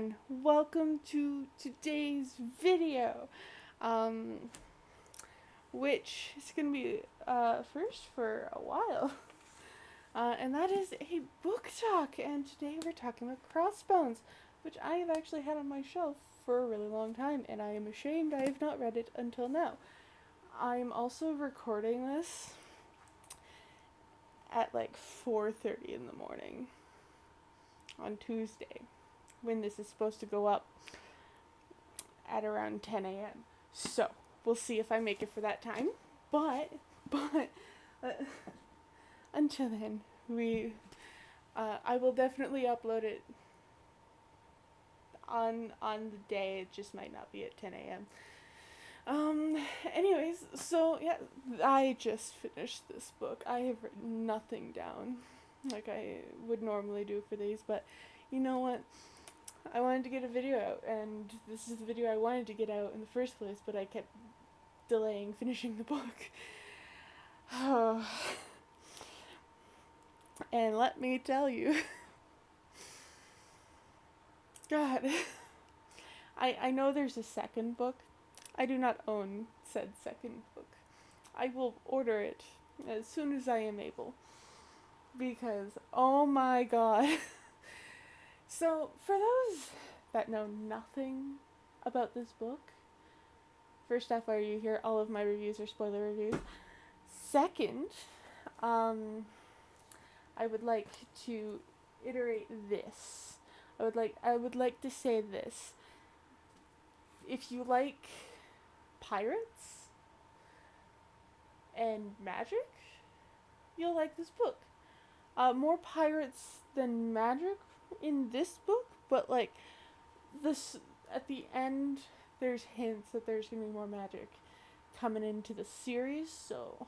and welcome to today's video, um, which is going to be first for a while, and that is a book talk, and today we're talking about Crossbones, which I have actually had on my shelf for a really long time, and I am ashamed I have not read it until now. I'm also recording this at like 4:30 in the morning on Tuesday, when this is supposed to go up at around 10 a.m. So, we'll see if I make it for that time. But, uh, until then, I will definitely upload it on the day. It just might not be at 10 a.m. Anyways, so yeah, I just finished this book. I have written nothing down like I would normally do for these, but you know what? I wanted to get a video out, and this is the video I wanted to get out in the first place, but I kept delaying finishing the book. And let me tell you, God, I know there's a second book. I do not own said second book. I will order it as soon as I am able, because oh my God. So, for those that know nothing about this book, first off, are you here? All of my reviews are spoiler reviews. Second, I would like to iterate this. I would like to say this. If you like pirates and magic, you'll like this book. More pirates than magic in this book, but like this at the end there's hints that there's gonna be more magic coming into the series, so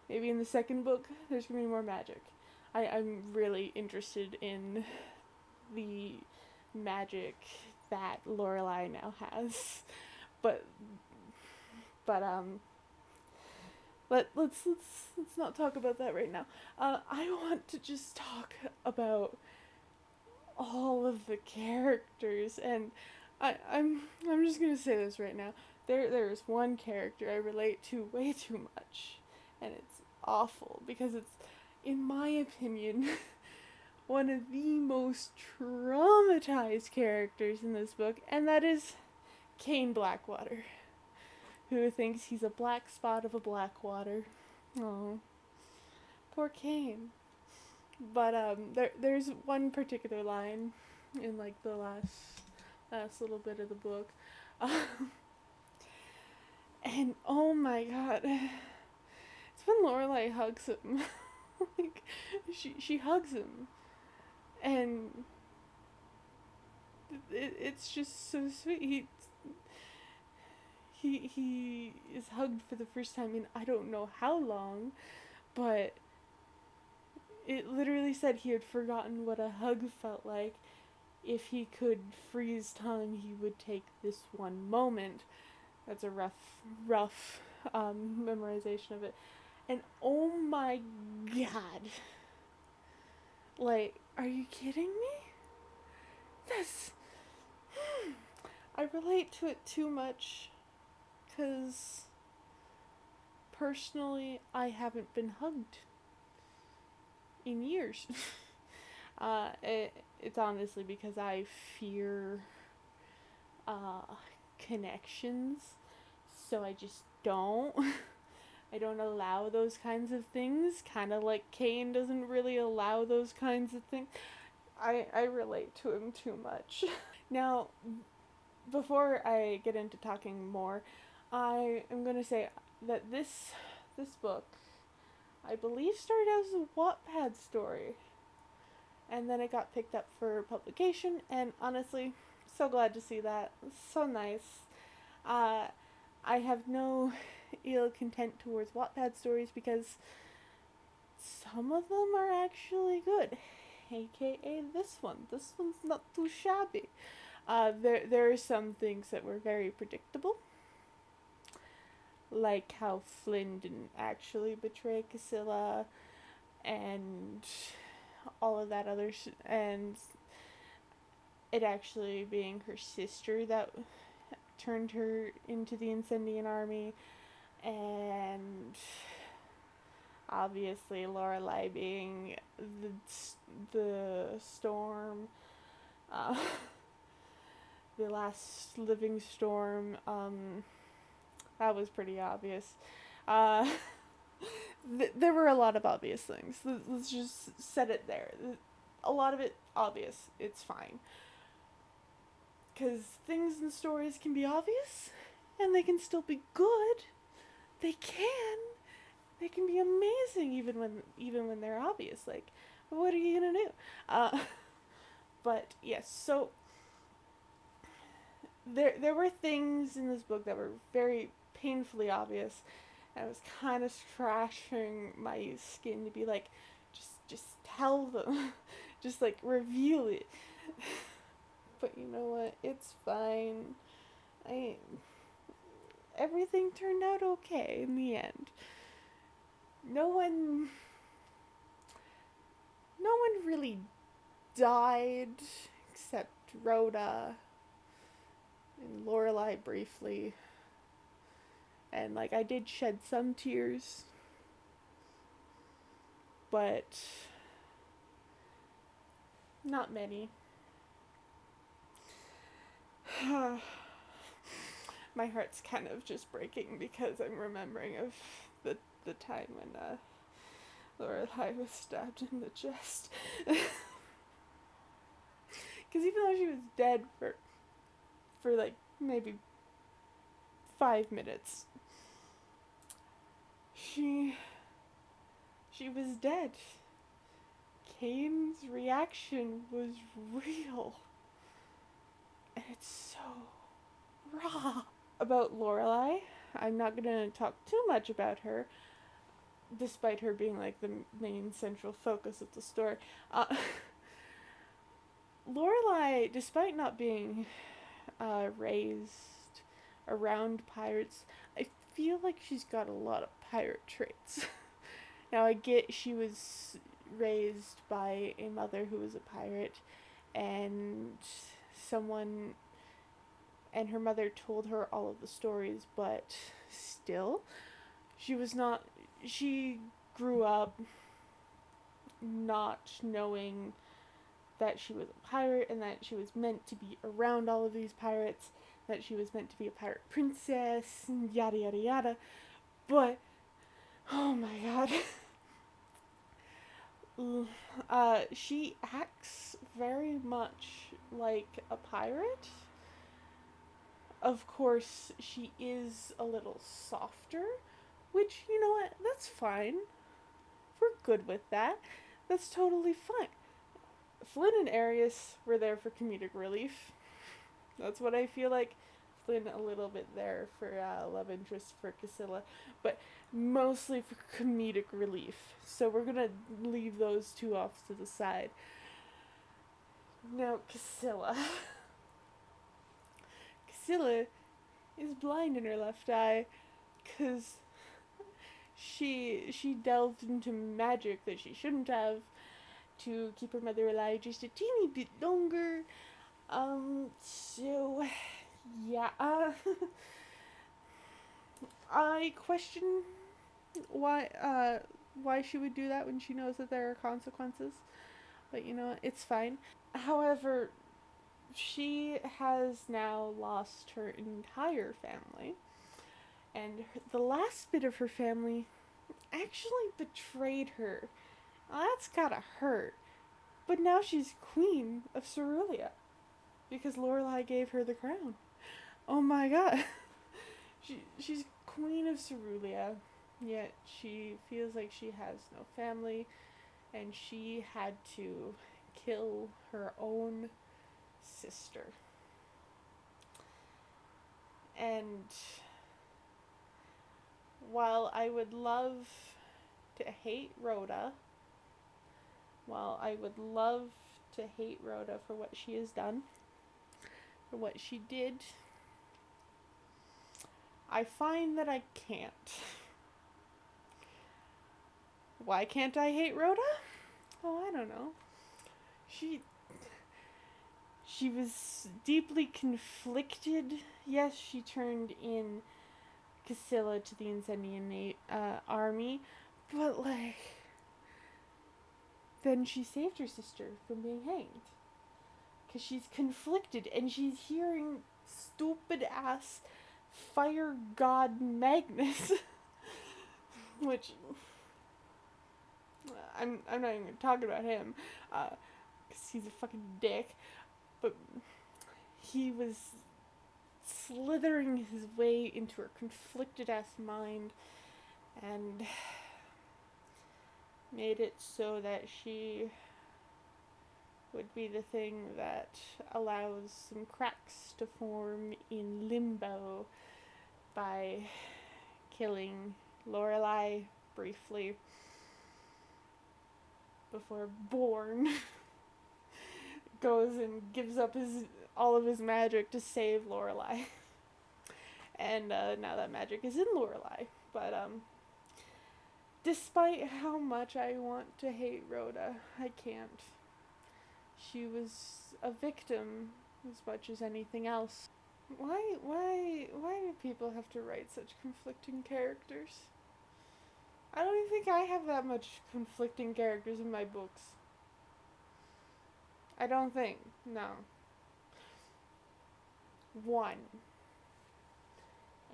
maybe in the second book there's gonna be more magic. I'm really interested in the magic that Lorelai now has. But let's not talk about that right now. I want to just talk about all of the characters, and I'm just gonna say this right now. There's one character I relate to way too much, and it's awful because it's, in my opinion, one of the most traumatized characters in this book, and that is Kane Blackwater, who thinks he's a black spot of a Blackwater. Oh, poor Kane. But there's one particular line in like the last little bit of the book, and oh my God, it's when Lorelai hugs him. Like she hugs him, and it's just so sweet. He is hugged for the first time in I don't know how long, but it literally said he had forgotten what a hug felt like. If he could freeze time, he would take this one moment. That's a rough memorization of it. And oh my God. Like, are you kidding me? This. I relate to it too much, because personally, I haven't been hugged in years. It's honestly because I fear connections, so I just don't. I don't allow those kinds of things, kind of like Kane doesn't really allow those kinds of things. I relate to him too much. Now, before I get into talking more, I am going to say that this book, I believe, started as a Wattpad story, and then it got picked up for publication, and honestly, so glad to see that. So nice. I have no ill content towards Wattpad stories because some of them are actually good, aka this one. This one's not too shabby. There are some things that were very predictable, like how Flynn didn't actually betray Casilla, and all of that other and it actually being her sister that turned her into the Incendian army, and obviously Lorelai being the storm, uh, the last living storm. That was pretty obvious. Uh, there were a lot of obvious things. Let's just set it there. A lot of it obvious. It's fine. Because things in stories can be obvious, and they can still be good. They can. They can be amazing even when they're obvious. Like, what are you gonna do? But yes, so there were things in this book that were very painfully obvious, and I was kind of scratching my skin to be like, just tell them, just like reveal it. But you know what? It's fine. I Everything turned out okay in the end. No one really died except Rhoda and Lorelai briefly. And like I did shed some tears, but not many. My heart's kind of just breaking because I'm remembering of the time when Lorelai was stabbed in the chest. Because even though she was dead for like maybe 5 minutes, she was dead. Kane's reaction was real, and it's so raw. About Lorelai, I'm not gonna talk too much about her, despite her being like the main central focus of the story. Lorelai, despite not being raised around pirates, I feel like she's got a lot of pirate traits. Now I get she was raised by a mother who was a pirate, and someone and her mother told her all of the stories, but still, she grew up not knowing that she was a pirate and that she was meant to be around all of these pirates, that she was meant to be a pirate princess, and yada yada yada. But, oh my god. She acts very much like a pirate. Of course, she is a little softer, which, you know what, that's fine. We're good with that. That's totally fine. Flynn and Arius were there for comedic relief. That's what I feel like. Flynn a little bit there for love interest for Casilla, but mostly for comedic relief. So we're gonna leave those two off to the side. Now, Casilla. Casilla is blind in her left eye because she delved into magic that she shouldn't have to keep her mother alive just a teeny bit longer. So yeah, I question why she would do that when she knows that there are consequences. But you know, it's fine. However, she has now lost her entire family, and the last bit of her family actually betrayed her. Now, that's gotta hurt. But now she's queen of Cerulean because Lorelai gave her the crown. Oh my god. She's queen of Cerulean, yet she feels like she has no family, and she had to kill her own sister. And while I would love to hate Rhoda, for what she has done, for what she did, I find that I can't. Why can't I hate Rhoda? Oh, I don't know. she was deeply conflicted. Yes, she turned in Casilla to the Incendian army, but like, then she saved her sister from being hanged. Because she's conflicted and she's hearing stupid ass fire god Magnus. Which, I'm not even going to talk about him, because he's a fucking dick. But he was slithering his way into her conflicted ass mind and made it so that she would be the thing that allows some cracks to form in limbo by killing Lorelai briefly before Bourne goes and gives up all of his magic to save Lorelai. And now that magic is in Lorelai. But despite how much I want to hate Rhoda, I can't. She was a victim as much as anything else. Why do people have to write such conflicting characters? I don't even think I have that much conflicting characters in my books. I don't think. No. One.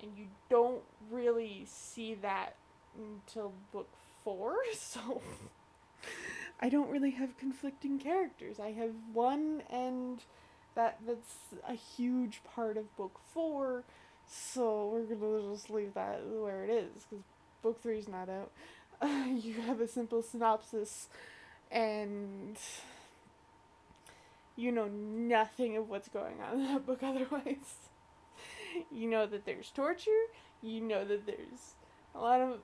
And you don't really see that until book 4, so I don't really have conflicting characters. I have one, and that's a huge part of book 4, so we're gonna just leave that where it is, because book 3 is not out. You have a simple synopsis, and you know nothing of what's going on in that book otherwise. You know that there's torture, you know that there's a lot of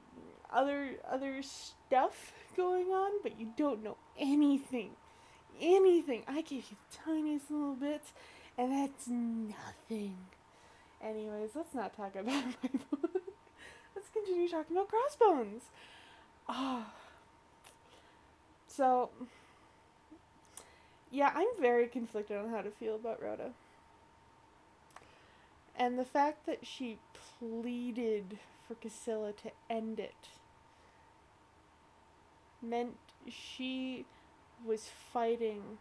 other stuff going on, but you don't know anything. I gave you the tiniest little bits, and that's nothing. Anyways, let's not talk about my book. Let's continue talking about Crossbones. So, yeah, I'm very conflicted on how to feel about Rhoda. And the fact that she pleaded for Casilla to end it meant she was fighting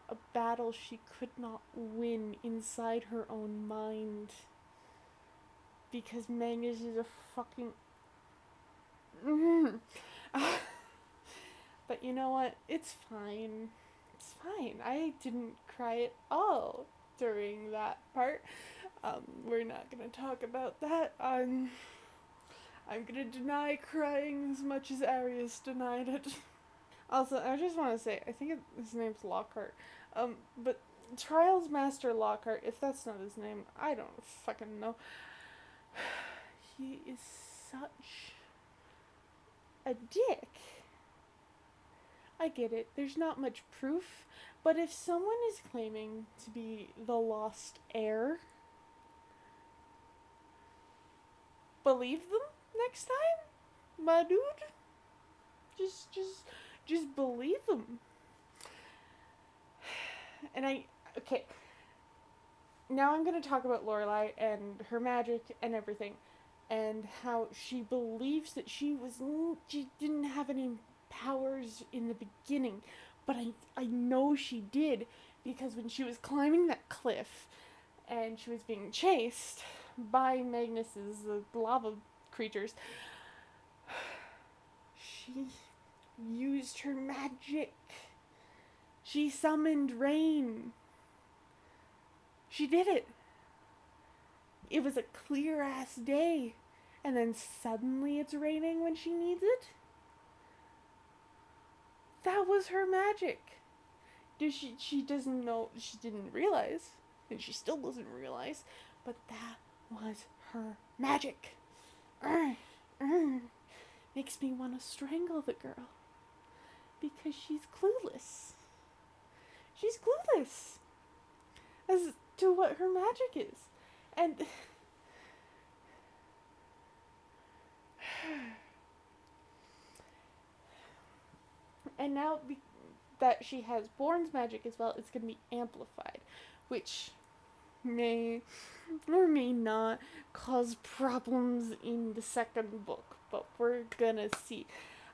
a battle she could not win inside her own mind. Because Magnus is a fucking... But you know what? It's fine. It's fine. I didn't cry at all during that part. We're not going to talk about that. I'm going to deny crying as much as Arius denied it. Also, I just want to say, I think his name's Lockhart. But Trials Master Lockhart, if that's not his name, I don't fucking know. He is such a dick. I get it. There's not much proof, but if someone is claiming to be the lost heir, believe them next time, my dude. Just believe them. And okay. Now I'm going to talk about Lorelai and her magic and everything, and how she believes that she didn't have any powers in the beginning, but I know she did, because when she was climbing that cliff and she was being chased by Magnus's lava creatures, she used her magic. She summoned rain. She did it. It was a clear ass day, and then suddenly it's raining when she needs it. That was her magic. She doesn't know, she didn't realize, and she still doesn't realize, but that was her magic. Makes me want to strangle the girl, because she's clueless. She's clueless as to what her magic is. And now that she has Born's magic as well, it's going to be amplified, which may or may not cause problems in the second book, but we're gonna see.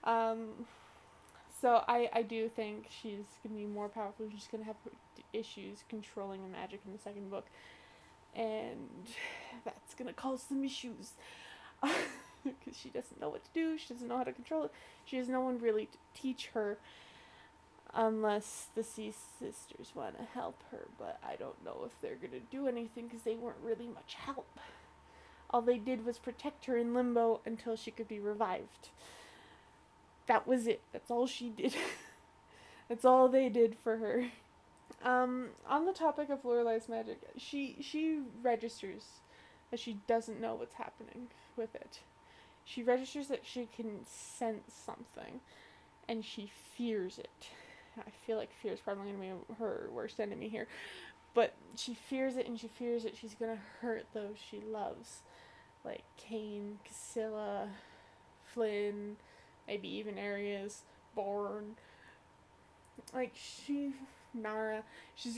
So I do think she's gonna be more powerful. She's gonna have issues controlling the magic in the second book, and that's gonna cause some issues because she doesn't know what to do. She doesn't know how to control it. She has no one really to teach her, unless the Sea Sisters want to help her. But I don't know if they're gonna do anything because they weren't really much help. All they did was protect her in limbo until she could be revived. That was it. That's all she did. That's all they did for her. On the topic of Lorelai's magic, she registers that she doesn't know what's happening with it. She registers that she can sense something, and she fears it. I feel like fear is probably going to be her worst enemy here. But she fears it, and she fears that she's going to hurt those she loves. Like Kane, Casilla, Flynn, maybe even Arias, Born. Like, Nara, she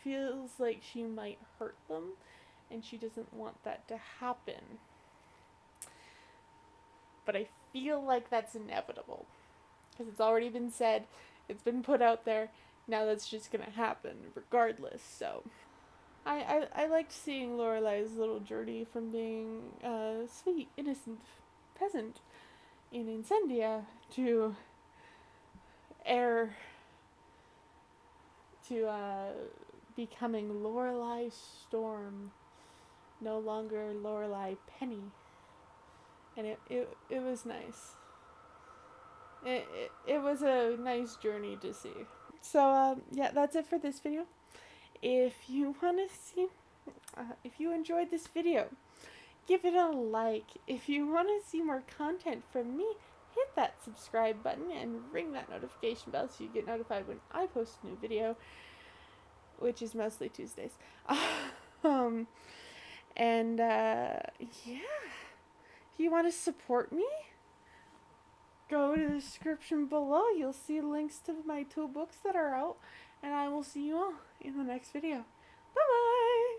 feels like she might hurt them, and she doesn't want that to happen. But I feel like that's inevitable, because it's already been said, it's been put out there, now that's just gonna happen regardless. So I liked seeing Lorelai's little journey from being a sweet, innocent peasant in Incendia to heir to becoming Lorelai Storm, no longer Lorelai Penny. And it was nice. It was a nice journey to see. So yeah, that's it for this video. If you want to see, if you enjoyed this video, give it a like. If you want to see more content from me, hit that subscribe button and ring that notification bell so you get notified when I post a new video, which is mostly Tuesdays. And yeah, if you want to support me, go to the description below. You'll see links to my 2 books that are out, and I will see you all in the next video. Bye bye!